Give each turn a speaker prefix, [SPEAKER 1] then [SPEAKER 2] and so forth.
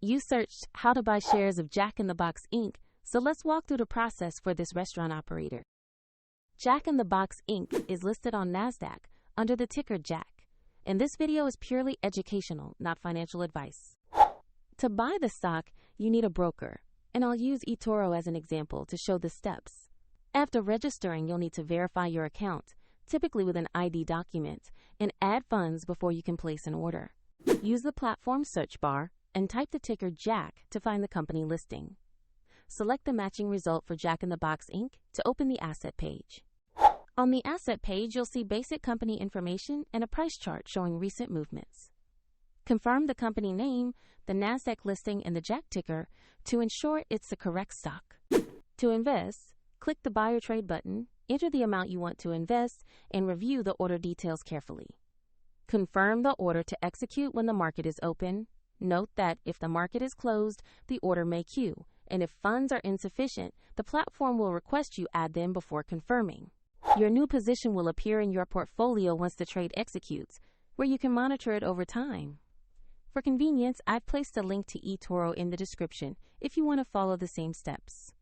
[SPEAKER 1] You searched how to buy shares of Jack in the Box Inc., so let's walk through the process for this restaurant operator. Jack in the Box Inc. is listed on NASDAQ under the ticker JACK, and this video is purely educational, not financial advice. To buy the stock, you need a broker, and I'll use eToro as an example to show the steps. After registering, you'll need to verify your account, typically with an ID document, and add funds before you can place an order. Use the platform search bar and type the ticker JACK to find the company listing. Select the matching result for Jack in the Box Inc. to open the asset page. On the asset page, you'll see basic company information and a price chart showing recent movements. Confirm the company name, the NASDAQ listing, and the JACK ticker to ensure it's the correct stock. To invest, click the Buy or Trade button, enter the amount you want to invest, and review the order details carefully. Confirm the order to execute when the market is open. Note that if the market is closed, the order may queue, and if funds are insufficient, the platform will request you add them before confirming. Your new position will appear in your portfolio once the trade executes, where you can monitor it over time. For convenience, I've placed a link to eToro in the description if you want to follow the same steps.